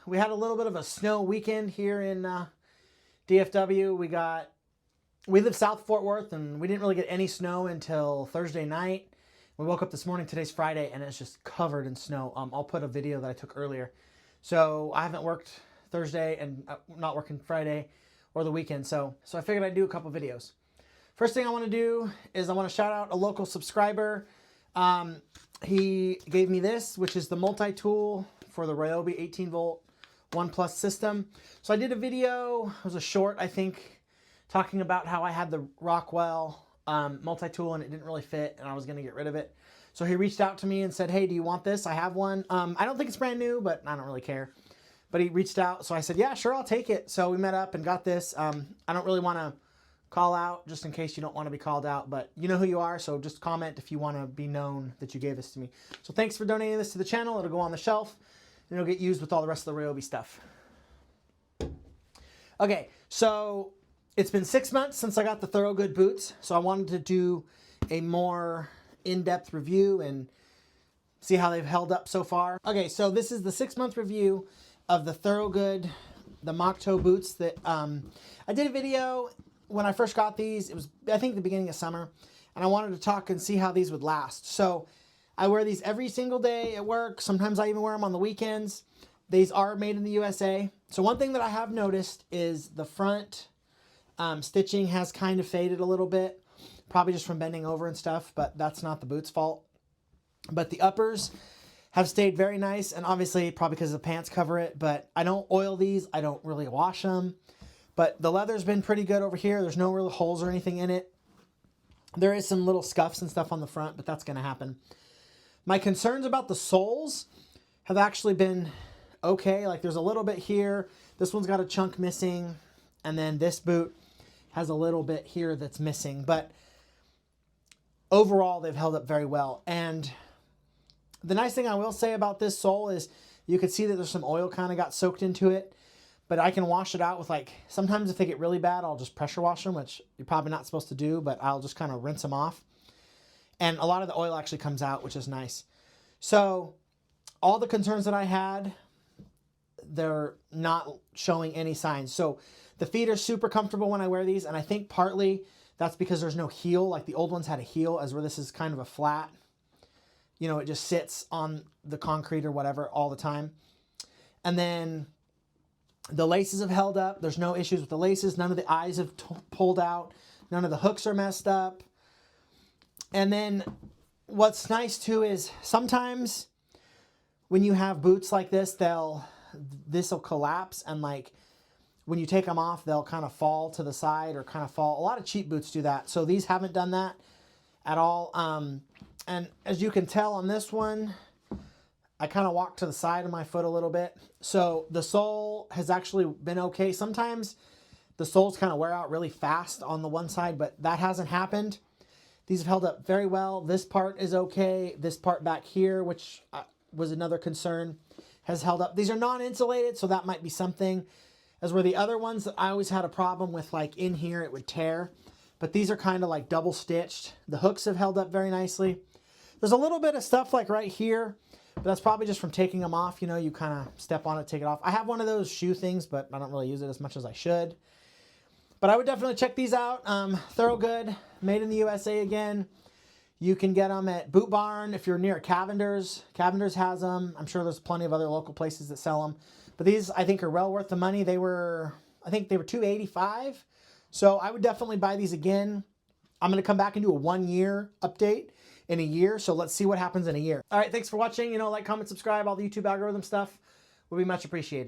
we had a little bit of a snow weekend here in DFW. We live south of Fort Worth, and we didn't really get any snow until Thursday night. We woke up this morning, today's Friday, and it's just covered in snow. I'll put a video that I took earlier. So I haven't worked Thursday and not working Friday or the weekend. So I figured I'd do a couple videos. First thing I want to do is I want to shout out a local subscriber. He gave me this, which is the multi-tool for the Ryobi 18-volt 1+ system. So I did a video, it was a short, I think, talking about how I had the Rockwell multi-tool and it didn't really fit and I was going to get rid of it. So he reached out to me and said, hey, do you want this? I have one. I don't think it's brand new, but I don't really care. But he reached out, so I said, yeah, sure, I'll take it. So we met up and got this. I don't really want to call out, just in case you don't want to be called out, but you know who you are, so just comment if you want to be known that you gave this to me. So thanks for donating this to the channel. It'll go on the shelf, and it'll get used with all the rest of the Ryobi stuff. Okay, so it's been 6 months since I got the Thorogood boots, so I wanted to do a more in-depth review and see how they've held up so far. Okay, so this is the 6-month review of the Thorogood, the mock toe boots that I did a video when I first got these. It was, I think, the beginning of summer, and I wanted to talk and see how these would last. So I wear these every single day at work. Sometimes I even wear them on the weekends. These are made in the USA. So one thing that I have noticed is the front stitching has kind of faded a little bit, probably just from bending over and stuff, but that's not the boot's fault. But the uppers have stayed very nice, and obviously probably because the pants cover it, but I don't oil these. I don't really wash them. But the leather's been pretty good over here. There's no real holes or anything in it. There is some little scuffs and stuff on the front, but that's going to happen. My concerns about the soles have actually been okay. Like there's a little bit here. This one's got a chunk missing. And then this boot has a little bit here that's missing. But overall, they've held up very well. And the nice thing I will say about this sole is you can see that there's some oil kind of got soaked into it. But I can wash it out with, like, sometimes if they get really bad, I'll just pressure wash them, which you're probably not supposed to do, but I'll just kind of rinse them off. And a lot of the oil actually comes out, which is nice. So all the concerns that I had, they're not showing any signs. So the feet are super comfortable when I wear these, and I think partly that's because there's no heel. Like the old ones had a heel, as where this is kind of a flat. You know, it just sits on the concrete or whatever all the time. And then the laces have held up. There's no issues with the laces. None of the eyes have pulled out. None of the hooks are messed up. And then what's nice too is sometimes when you have boots like this, this will collapse, and like when you take them off, they'll kind of fall to the side or kind of fall. A lot of cheap boots do that. So these haven't done that at all. And as you can tell on this one, I kind of walked to the side of my foot a little bit. So the sole has actually been okay. Sometimes the soles kind of wear out really fast on the one side, but that hasn't happened. These have held up very well. This part is okay. This part back here, which was another concern, has held up. These are non-insulated, so that might be something. As were the other ones that I always had a problem with, like in here, it would tear. But these are kind of like double stitched. The hooks have held up very nicely. There's a little bit of stuff like right here, but that's probably just from taking them off. You know, you kind of step on it, take it off. I have one of those shoe things, but I don't really use it as much as I should. But I would definitely check these out. Thorogood, made in the USA again. You can get them at Boot Barn if you're near Cavender's. Cavender's has them. I'm sure there's plenty of other local places that sell them. But these, I think, are well worth the money. I think they were $285. So I would definitely buy these again. I'm going to come back and do a 1-year update in a year. So let's see what happens in a year. All right, thanks for watching. You know, like, comment, subscribe, all the YouTube algorithm stuff would be much appreciated.